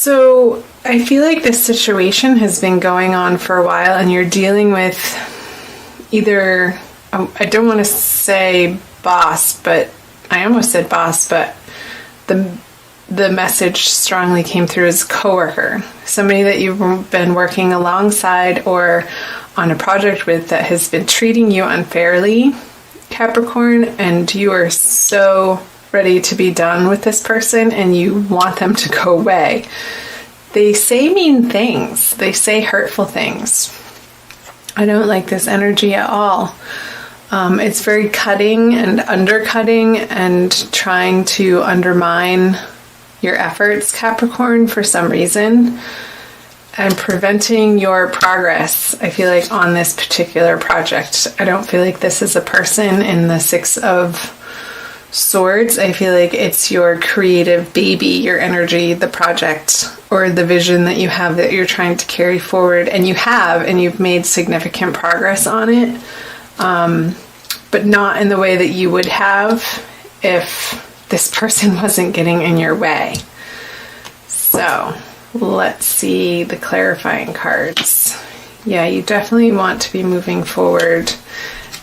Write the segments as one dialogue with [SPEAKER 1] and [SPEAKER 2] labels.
[SPEAKER 1] So I feel like this situation has been going on for a while, and you're dealing with either, I don't want to say boss, but I almost said boss, but the message strongly came through as coworker, somebody that you've been working alongside or on a project with that has been treating you unfairly, Capricorn, and you are so ready to be done with this person and you want them to go away. They say mean things. They say hurtful things. I don't like this energy at all. It's very cutting and undercutting and trying to undermine your efforts, Capricorn, for some reason, and preventing your progress, I feel like, on this particular project. I don't feel like this is a person in the Six of Swords. I feel like it's your creative baby, your energy, the project, or the vision that you have that you're trying to carry forward, and you've made significant progress on it, but not in the way that you would have if this person wasn't getting in your way. So let's see the clarifying cards. Yeah, you definitely want to be moving forward.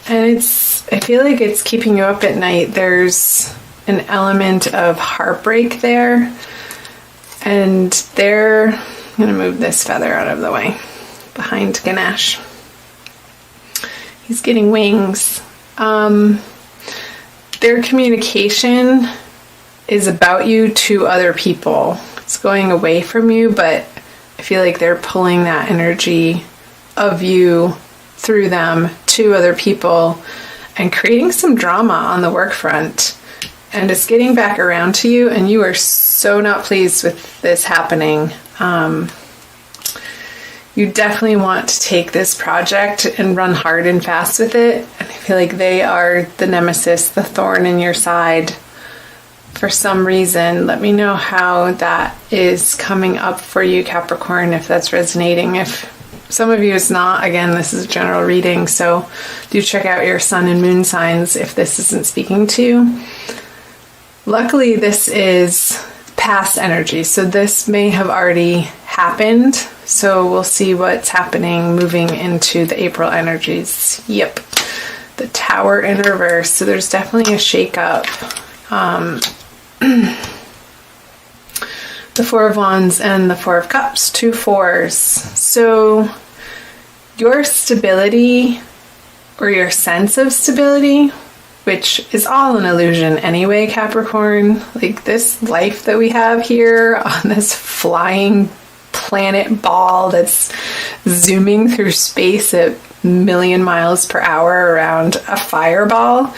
[SPEAKER 1] And I feel like it's keeping you up at night. There's an element of heartbreak there. And I'm going to move this feather out of the way behind Ganesh. He's getting wings. Their communication is about you to other people. It's going away from you, but I feel like they're pulling that energy of you through them to other people and creating some drama on the work front. And it's getting back around to you, and you are so not pleased with this happening. You definitely want to take this project and run hard and fast with it. And I feel like they are the nemesis, the thorn in your side for some reason. Let me know how that is coming up for you, Capricorn, if that's resonating. If some of you it's not, again, this is a general reading, so do check out your sun and moon signs if this isn't speaking to you. Luckily, this is past energy, so this may have already happened. So we'll see what's happening moving into the April energies. Yep, the Tower in reverse. So there's definitely a shake-up. The Four of Wands and the Four of Cups, 2 4s. So your stability, or your sense of stability, which is all an illusion anyway, Capricorn. Like this life that we have here on this flying planet ball that's zooming through space at a million miles per hour around a fireball.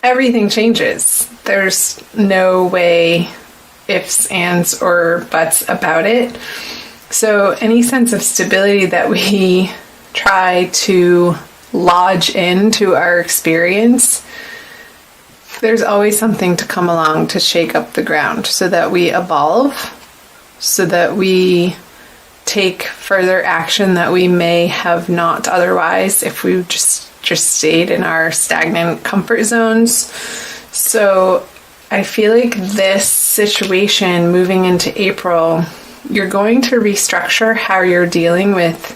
[SPEAKER 1] Everything changes. There's no way, ifs, ands, or buts about it. So any sense of stability that we try to lodge into our experience, there's always something to come along to shake up the ground so that we evolve, so that we take further action that we may have not otherwise if we just stayed in our stagnant comfort zones. So I feel like this situation moving into April, you're going to restructure how you're dealing with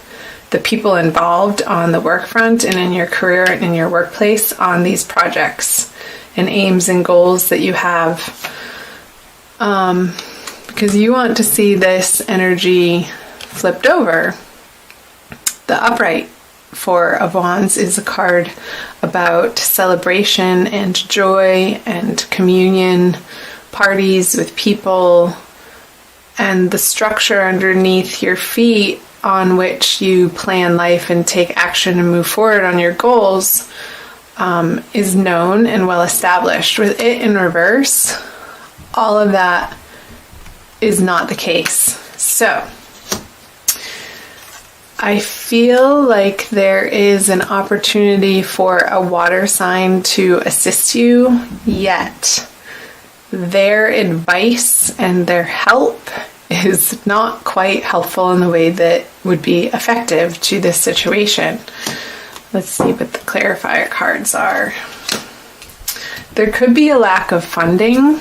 [SPEAKER 1] the people involved on the work front and in your career and in your workplace on these projects and aims and goals that you have. Because you want to see this energy flipped over. The upright Four of Wands is a card about celebration and joy and communion, parties with people, and the structure underneath your feet on which you plan life and take action and move forward on your goals is known and well established. With it in reverse, all of that is not the case. So I feel like there is an opportunity for a water sign to assist you, yet their advice and their help is not quite helpful in the way that would be effective to this situation. Let's see what the clarifier cards are. There could be a lack of funding.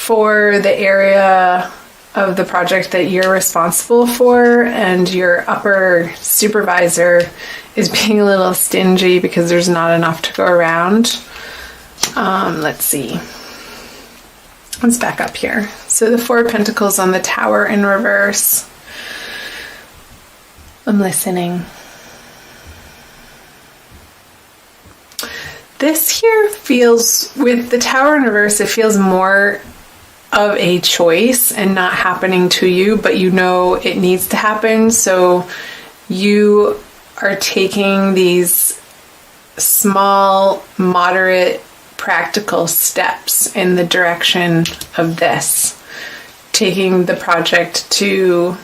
[SPEAKER 1] for the area of the project that you're responsible for, and your upper supervisor is being a little stingy because there's not enough to go around. Let's see. Let's back up here. So the Four of Pentacles on the Tower in reverse. I'm listening. This here feels, with the Tower in reverse, it feels more of a choice and not happening to you, but you know it needs to happen. So you are taking these small, moderate, practical steps in the direction of this. Taking the project to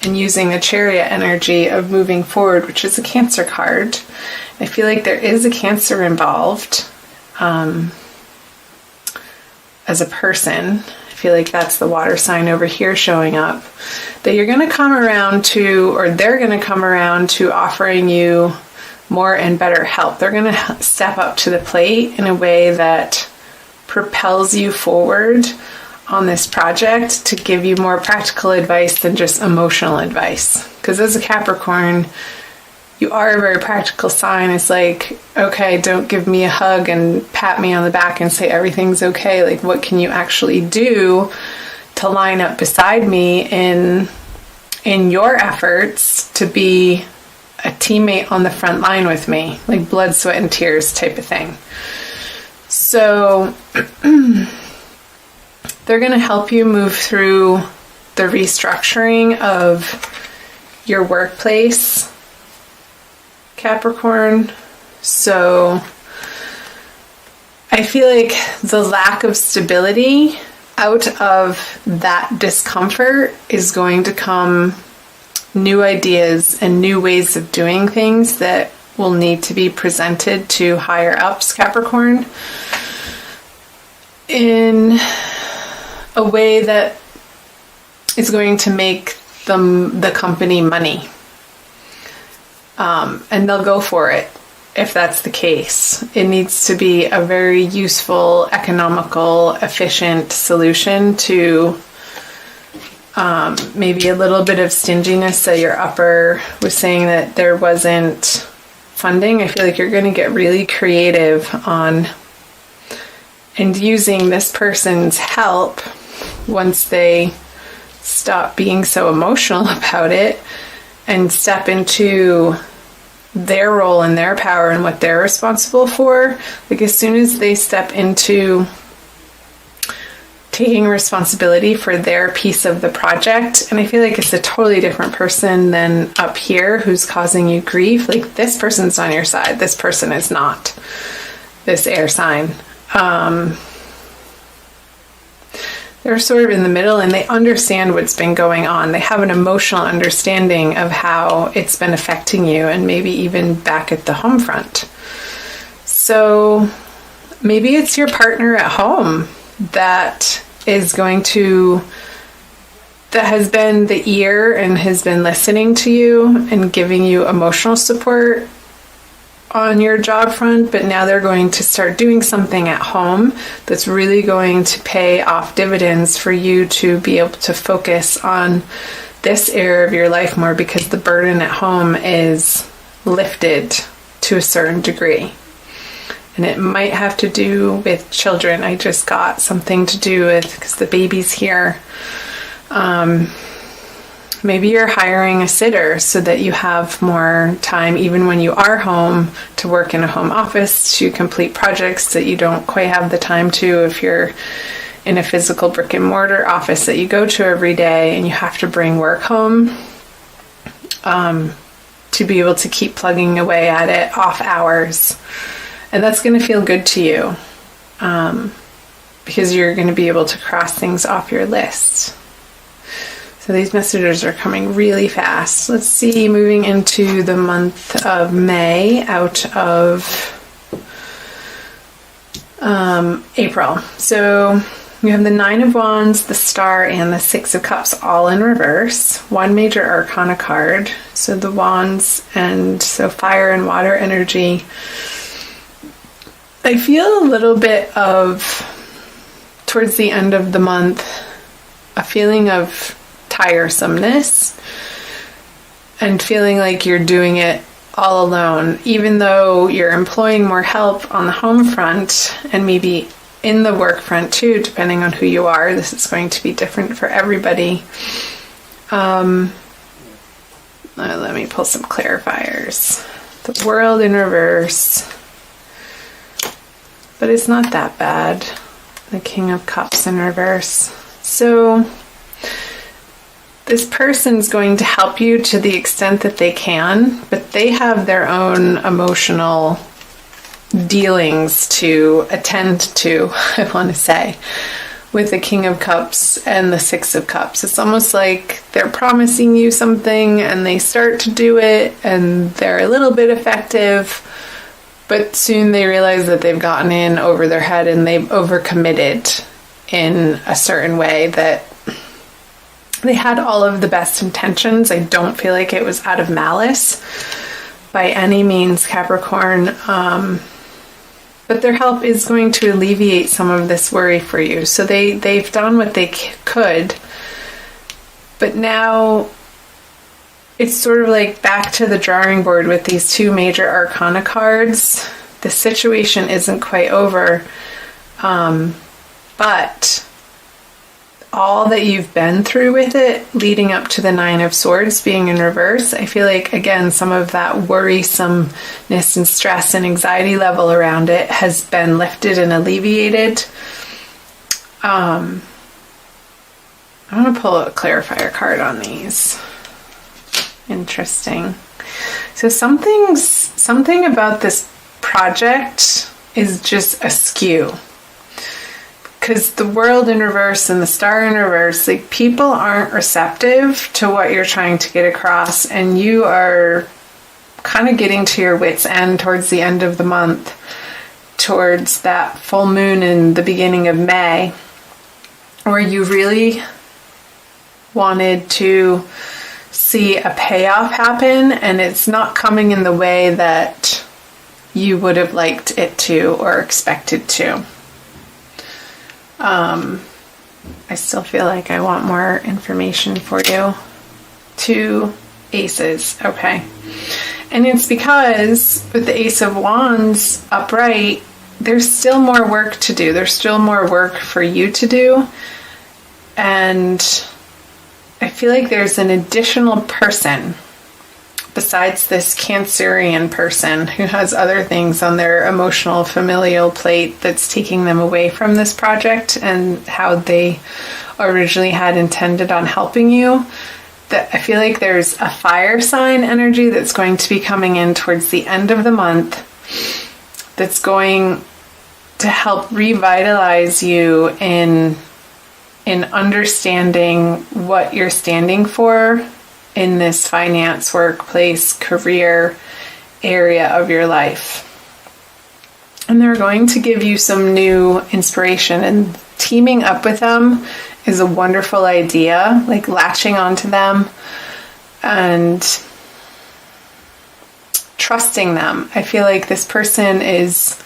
[SPEAKER 1] and using the Chariot energy of moving forward, which is a Cancer card. I feel like there is a Cancer involved as a person. I feel like that's the water sign over here showing up. That you're going to come around to, or they're going to come around to offering you more and better help. They're going to step up to the plate in a way that propels you forward on this project to give you more practical advice than just emotional advice. Because as a Capricorn, you are a very practical sign. It's like, okay, don't give me a hug and pat me on the back and say everything's okay. Like, what can you actually do to line up beside me in your efforts to be a teammate on the front line with me, like blood, sweat, and tears type of thing. So they're going to help you move through the restructuring of your workplace, Capricorn. So I feel like the lack of stability out of that discomfort is going to come new ideas and new ways of doing things that will need to be presented to higher ups, Capricorn, in a way that is going to make the company money. And they'll go for it if that's the case. It needs to be a very useful, economical, efficient solution to maybe a little bit of stinginess that your upper was saying that there wasn't funding. I feel like you're going to get really creative on and using this person's help once they stop being so emotional about it and step into their role and their power and what they're responsible for. Like, as soon as they step into taking responsibility for their piece of the project, and I feel like it's a totally different person than up here who's causing you grief. Like, this person's on your side, this person is not, this air sign. They're sort of in the middle, and they understand what's been going on. They have an emotional understanding of how it's been affecting you, and maybe even back at the home front. So maybe it's your partner at home that is going to, that has been the ear and has been listening to you and giving you emotional support on your job front, but now they're going to start doing something at home that's really going to pay off dividends for you to be able to focus on this area of your life more, because the burden at home is lifted to a certain degree. And it might have to do with children. I just got something to do with, because the baby's here. Maybe you're hiring a sitter so that you have more time, even when you are home, to work in a home office, to complete projects that you don't quite have the time to if you're in a physical brick and mortar office that you go to every day and you have to bring work home, to be able to keep plugging away at it off hours. And that's going to feel good to you, because you're going to be able to cross things off your list. So these messages are coming really fast. Let's see, moving into the month of May out of April. So you have the Nine of Wands, the Star, and the Six of Cups all in reverse. One major arcana card. So the Wands, and so fire and water energy. I feel a little bit of towards the end of the month, a feeling of tiresomeness and feeling like you're doing it all alone, even though you're employing more help on the home front and maybe in the work front too, depending on who you are. This is going to be different for everybody. Let me pull some clarifiers. The World in reverse, but it's not that bad. The King of Cups in reverse. So this person's going to help you to the extent that they can, but they have their own emotional dealings to attend to, I want to say, with the King of Cups and the Six of Cups. It's almost like they're promising you something and they start to do it and they're a little bit effective, but soon they realize that they've gotten in over their head and they've overcommitted in a certain way that they had all of the best intentions. I don't feel like it was out of malice by any means, Capricorn. But their help is going to alleviate some of this worry for you. So they've done what they could. But now it's sort of like back to the drawing board with these two major arcana cards. The situation isn't quite over. But all that you've been through with it leading up to the Nine of Swords being in reverse, I feel like, again, some of that worrisomeness and stress and anxiety level around it has been lifted and alleviated. I'm going to pull a clarifier card on these. Interesting. So something about this project is just askew. Because the World in reverse and the Star in reverse, like, people aren't receptive to what you're trying to get across, and you are kind of getting to your wit's end towards the end of the month, towards that full moon in the beginning of May, where you really wanted to see a payoff happen, and it's not coming in the way that you would have liked it to or expected to. I still feel like I want more information for you. 2 aces, okay. And it's because with the Ace of Wands upright, there's still more work to do. There's still more work for you to do. And I feel like there's an additional person besides this Cancerian person who has other things on their emotional familial plate that's taking them away from this project and how they originally had intended on helping you. That I feel like there's a fire sign energy that's going to be coming in towards the end of the month that's going to help revitalize you in understanding what you're standing for in this finance, workplace, career area of your life. And they're going to give you some new inspiration, and teaming up with them is a wonderful idea, like latching onto them and trusting them. I feel like this person is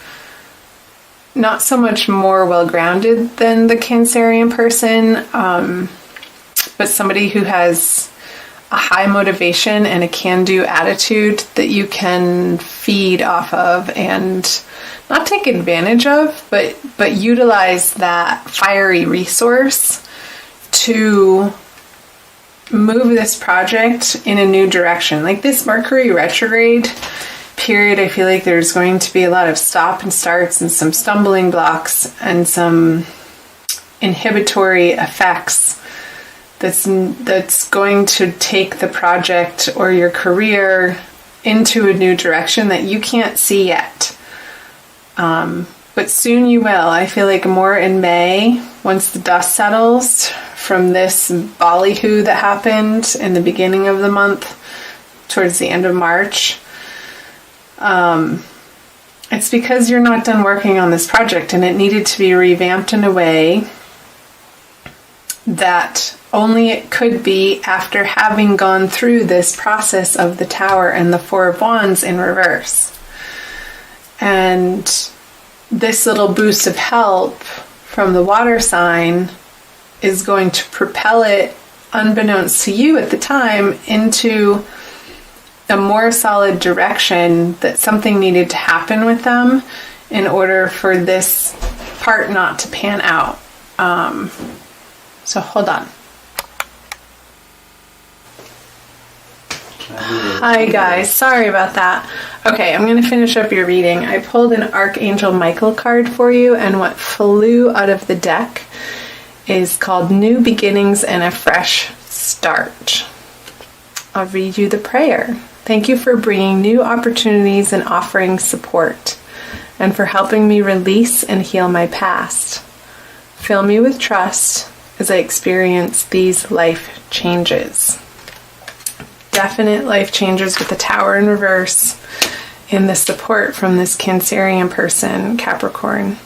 [SPEAKER 1] not so much more well-grounded than the Cancerian person, but somebody who has a high motivation and a can-do attitude that you can feed off of and not take advantage of, but utilize that fiery resource to move this project in a new direction. Like this Mercury retrograde period, I feel like there's going to be a lot of stop and starts and some stumbling blocks and some inhibitory effects that's going to take the project or your career into a new direction that you can't see yet. But soon you will. I feel like more in May, once the dust settles from this ballyhoo that happened in the beginning of the month, towards the end of March. It's because you're not done working on this project and it needed to be revamped in a way that only it could be after having gone through this process of the Tower and the Four of Wands in reverse. And this little boost of help from the water sign is going to propel it, unbeknownst to you at the time, into a more solid direction, that something needed to happen with them in order for this part not to pan out. So hold on. Hi guys, sorry about that. Okay, I'm going to finish up your reading. I pulled an Archangel Michael card for you, and what flew out of the deck is called New Beginnings and a Fresh Start. I'll read you the prayer. Thank you for bringing new opportunities and offering support, and for helping me release and heal my past. Fill me with trust as I experience these life changes. Definite life changes with the Tower in reverse in the support from this Cancerian person, Capricorn.